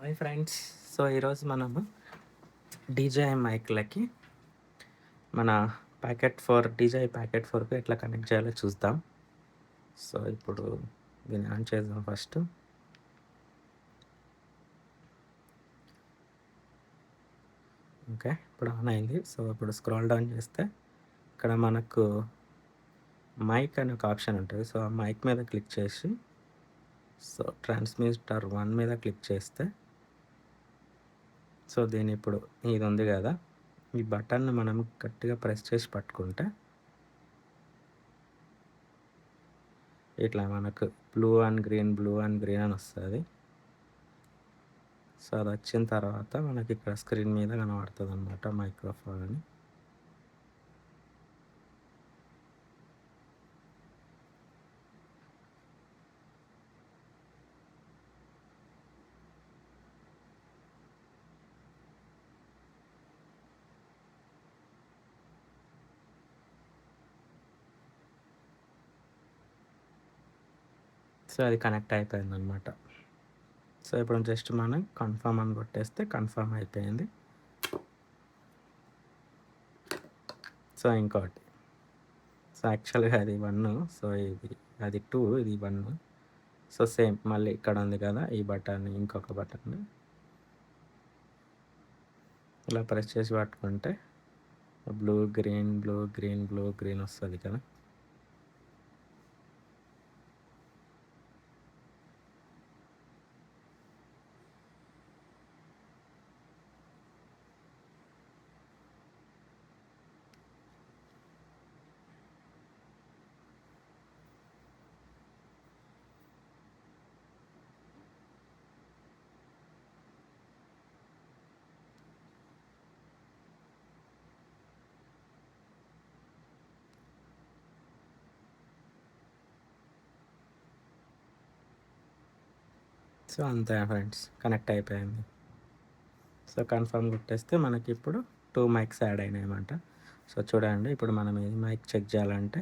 Hi friends. So ఈరోజు మనము DJI మైక్‌లకి మన డీజేఐ ప్యాకెట్ 4కి ఎట్లా కనెక్ట్ చేయాలో చూద్దాం. సో ఇప్పుడు దీన్ని ఆన్ చేద్దాం ఫస్ట్. ఓకే. ఇప్పుడు ఆన్ అయింది. సో ఇప్పుడు స్క్రోల్ డౌన్ చేస్తే ఇక్కడ మనకు మైక్ అనే ఒక ఆప్షన్ ఉంటుంది. సో ఆ మైక్ మీద క్లిక్ చేసి సో ట్రాన్స్మిటర్ 1 మీద క్లిక్ చేస్తే సో దీని ఇప్పుడు ఇది ఉంది కదా, ఈ బటన్‌ని మనం గట్టిగా ప్రెస్ చేసి పట్టుకుంటే ఇట్లా మనకు బ్లూ అండ్ గ్రీన్ అని వస్తుంది. సో అది వచ్చిన తర్వాత మనకి ఇక్కడ స్క్రీన్ మీద కనబడుతుంది అనమాట మైక్రోఫోన్ అని. సో అది కనెక్ట్ అయిపోయింది అనమాట. సో ఇప్పుడు జస్ట్ మనం కన్ఫర్మ్ అని కొట్టేస్తే కన్ఫర్మ్ అయిపోయింది. సో ఇంకోటి, సో యాక్చువల్గా అది 1, సో అది 2, ఇది 1. సో సేమ్ మళ్ళీ ఇక్కడ ఉంది కదా ఈ బటన్, ఇంకొక బటన్ ఇలా ప్రెస్ చేసి పట్టుకుంటే బ్లూ గ్రీన్ వస్తుంది కదా. సో అంతే ఫ్రెండ్స్, కనెక్ట్ అయిపోయింది. సో కన్ఫర్మ్ కొట్టేస్తే మనకి ఇప్పుడు 2 మైక్స్ యాడ్ అయినాయి అన్నమాట. సో చూడండి, ఇప్పుడు మనం ఈ మైక్ చెక్ చేయాలంటే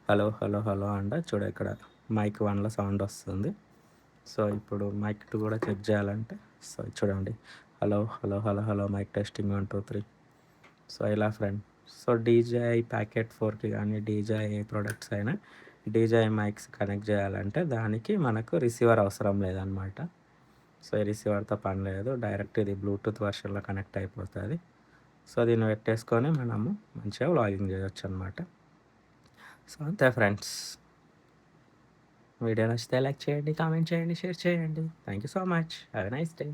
హలో హలో హలో అంట. చూడ ఇక్కడ మైక్ 1లో సౌండ్ వస్తుంది. సో ఇప్పుడు మైక్ 2 కూడా చెక్ చేయాలంటే సో చూడండి, hello hello hello hello mic testing 1 2 3. So ఇలా ఫ్రెండ్. సో డీజేఐ ప్యాకెట్ 4కి కానీ డీజేఐ ఏ ప్రొడక్ట్స్ అయినా డీజేఐ మైక్స్ కనెక్ట్ చేయాలంటే దానికి మనకు రిసీవర్ అవసరం లేదనమాట. సో ఈ రిసీవర్తో పని లేదు, డైరెక్ట్ ఇది బ్లూటూత్ వర్షన్లో కనెక్ట్ అయిపోతుంది. సో దీన్ని పెట్టేసుకొని మనము మంచిగా వ్లాగింగ్ చేయొచ్చు అనమాట. సో అంతే ఫ్రెండ్స్. వీడియో నచ్చితే లైక్ చేయండి, కామెంట్ చేయండి, షేర్ చేయండి. Thank you so much. Have a nice day.